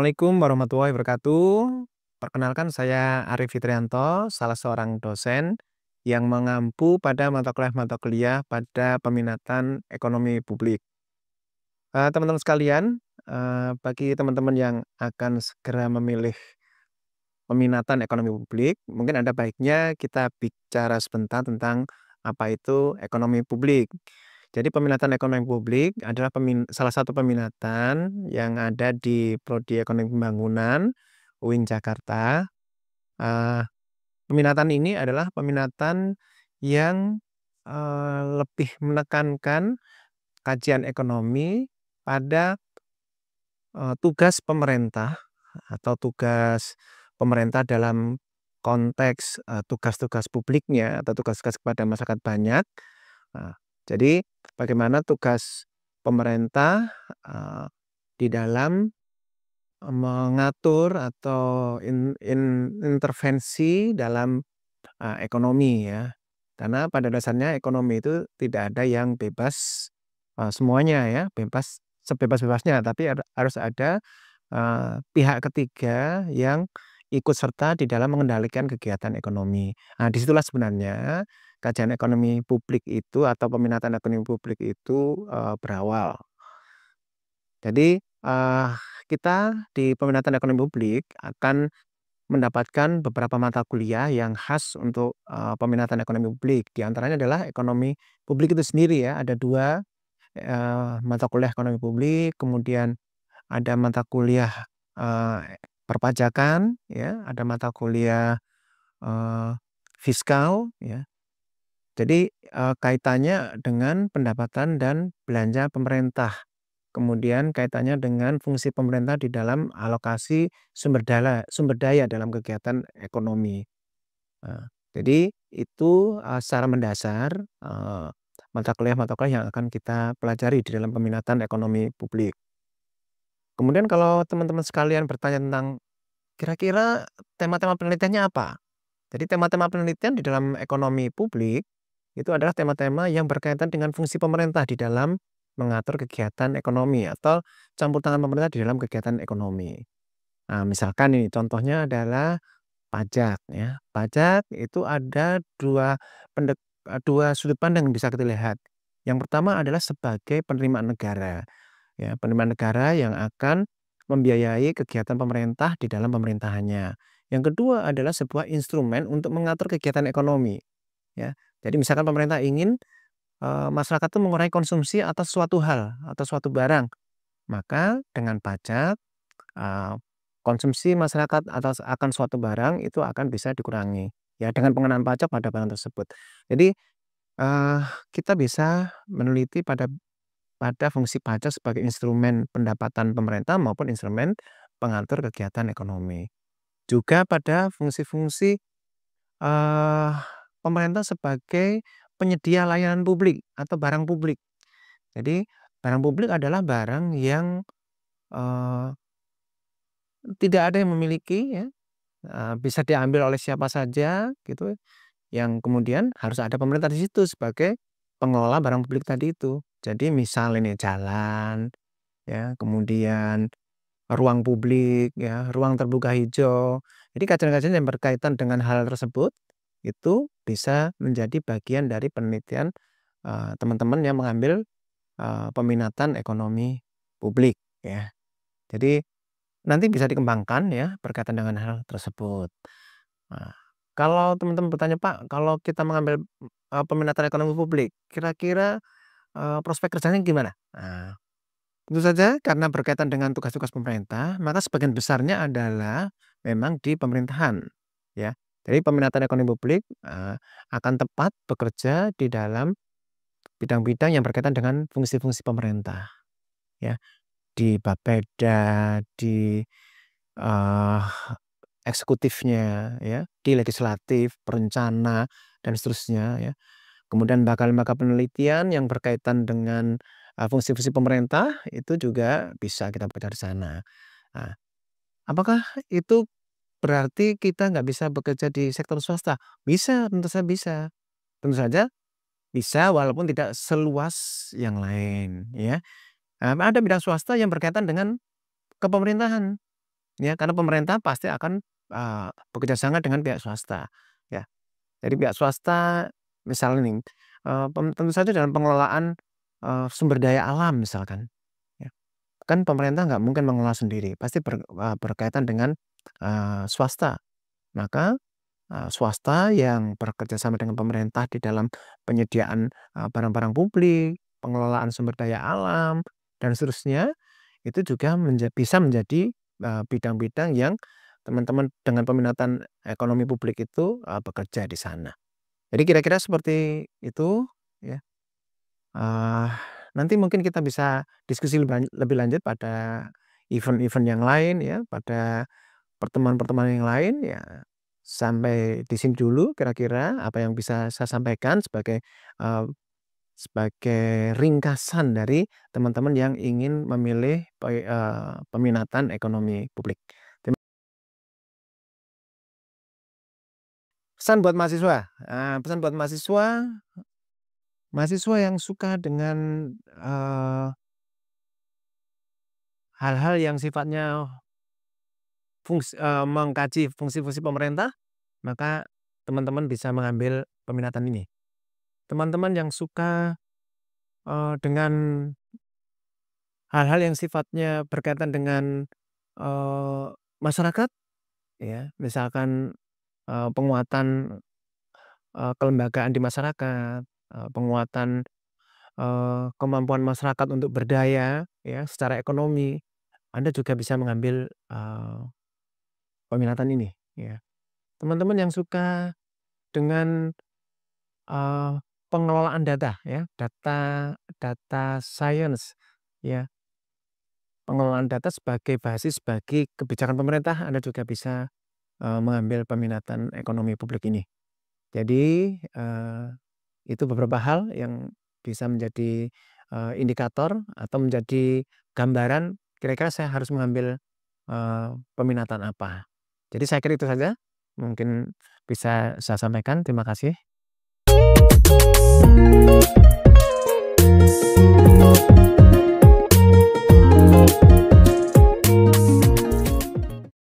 Assalamualaikum warahmatullahi wabarakatuh. Perkenalkan saya Arif Fitrianto, salah seorang dosen yang mengampu pada mata kuliah pada peminatan ekonomi publik. Teman-teman sekalian, bagi teman-teman yang akan segera memilih peminatan ekonomi publik, mungkin ada baiknya kita bicara sebentar tentang apa itu ekonomi publik. Jadi peminatan ekonomi publik adalah salah satu peminatan yang ada di Prodi Ekonomi Pembangunan UIN Jakarta. Eee, Peminatan ini adalah peminatan yang, lebih menekankan kajian ekonomi pada, tugas pemerintah atau tugas pemerintah dalam konteks, tugas-tugas publiknya atau tugas-tugas kepada masyarakat banyak. Nah, jadi bagaimana tugas pemerintah, di dalam mengatur atau intervensi dalam, ekonomi ya. Karena pada dasarnya ekonomi itu tidak ada yang bebas, semuanya ya, bebas sebebas-bebasnya, tapi harus ada, pihak ketiga yang ikut serta di dalam mengendalikan kegiatan ekonomi. Nah, disitulah sebenarnya kajian ekonomi publik itu atau peminatan ekonomi publik itu, berawal. Jadi, kita di peminatan ekonomi publik akan mendapatkan beberapa mata kuliah yang khas untuk, peminatan ekonomi publik. Di antaranya adalah ekonomi publik itu sendiri ya, ada 2 mata kuliah ekonomi publik, kemudian ada mata kuliah, perpajakan ya, ada mata kuliah, eee, fiskal ya. Jadi, kaitannya dengan pendapatan dan belanja pemerintah. Kemudian kaitannya dengan fungsi pemerintah di dalam alokasi sumber daya dalam kegiatan ekonomi. Jadi itu, secara mendasar, mata kuliah yang akan kita pelajari di dalam peminatan ekonomi publik. Kemudian kalau teman-teman sekalian bertanya tentang kira-kira tema-tema penelitiannya apa? Jadi tema-tema penelitian di dalam ekonomi publik itu adalah tema-tema yang berkaitan dengan fungsi pemerintah di dalam mengatur kegiatan ekonomi atau campur tangan pemerintah di dalam kegiatan ekonomi. Nah, misalkan ini contohnya adalah pajak ya. Pajak itu ada dua sudut pandang yang bisa kita lihat. Yang pertama adalah sebagai penerimaan negara. Ya, penerimaan negara yang akan membiayai kegiatan pemerintah di dalam pemerintahannya. Yang kedua adalah sebuah instrumen untuk mengatur kegiatan ekonomi, ya. Jadi misalkan pemerintah ingin, masyarakat itu mengurangi konsumsi atas suatu hal atau suatu barang, maka dengan pajak, eee, konsumsi masyarakat akan suatu barang itu akan bisa dikurangi, ya dengan pengenaan pajak pada barang tersebut. Jadi, eee, kita bisa meneliti pada fungsi pajak sebagai instrumen pendapatan pemerintah maupun instrumen pengatur kegiatan ekonomi. Juga pada fungsi-fungsi, eee, pemerintah sebagai penyedia layanan publik atau barang publik. Jadi barang publik adalah barang yang, eee, tidak ada yang memiliki ya, bisa diambil oleh siapa saja gitu, yang kemudian harus ada pemerintah di situ sebagai pengelola barang publik tadi itu. Jadi misal ini jalan ya, kemudian ruang publik ya, ruang terbuka hijau. Jadi kajian-kajian yang berkaitan dengan hal tersebut, itu bisa menjadi bagian dari penelitian, teman-teman yang mengambil, peminatan ekonomi publik ya. Jadi nanti bisa dikembangkan ya berkaitan dengan hal tersebut. Nah, kalau teman-teman bertanya, "Pak, kalau kita mengambil, peminatan ekonomi publik, kira-kira, prospek kerjanya gimana?" Nah, tentu saja karena berkaitan dengan tugas-tugas pemerintah, maka sebagian besarnya adalah memang di pemerintahan, ya. Jadi peminatan ekonomi publik, akan tepat bekerja di dalam bidang-bidang yang berkaitan dengan fungsi-fungsi pemerintah, ya. Di Bapeda, di, eee, eksekutifnya, ya, di legislatif, perencana, dan seterusnya, ya. Kemudian lembaga-lembaga penelitian yang berkaitan dengan, fungsi-fungsi pemerintah itu juga bisa kita baca di sana. Nah, apakah itu berarti kita nggak bisa bekerja di sektor swasta? Bisa, tentu saja bisa. Tentu saja bisa walaupun tidak seluas yang lain, ya. Ada bidang swasta yang berkaitan dengan kepemerintahan. ya, karena pemerintah pasti akan, bekerja sama dengan pihak swasta, ya. Jadi pihak swasta misalnya nih, tentu saja dalam pengelolaan, sumber daya alam misalkan, ya. Kan pemerintah nggak mungkin mengelola sendiri, pasti berkaitan dengan, swasta. Maka, swasta yang bekerja sama dengan pemerintah di dalam penyediaan, barang-barang publik, pengelolaan sumber daya alam, dan seterusnya, itu juga bisa menjadi, bidang-bidang yang teman-teman dengan peminatan ekonomi publik itu, bekerja di sana. Jadi kira-kira seperti itu, ya. Eee, Nanti mungkin kita bisa diskusi lebih lanjut pada event-event yang lain ya, pada pertemuan-pertemuan yang lain ya. Sampai di sini dulu kira-kira apa yang bisa saya sampaikan eee, sebagai ringkasan dari teman-teman yang ingin memilih peminatan ekonomi publik. Pesan buat mahasiswa, pesan buat mahasiswa mahasiswa yang suka dengan, eee, hal-hal yang sifatnya mengkaji fungsi-fungsi pemerintah, maka teman-teman bisa mengambil peminatan ini. Teman-teman yang suka, dengan hal-hal yang sifatnya berkaitan dengan, eee, masyarakat, ya, misalkan, penguatan, kelembagaan di masyarakat, penguatan, kemampuan masyarakat untuk berdaya, ya, secara ekonomi, Anda juga bisa mengambil, peminatan ini, ya. Teman-teman yang suka dengan, eee, pengelolaan data ya, data data science ya, pengelolaan data sebagai basis bagi kebijakan pemerintah, Anda juga bisa, mengambil peminatan ekonomi publik ini. Jadi, itu beberapa hal yang bisa menjadi, indikator atau menjadi gambaran kira-kira saya harus mengambil, peminatan apa. Jadi saya kira itu saja, mungkin bisa saya sampaikan. Terima kasih.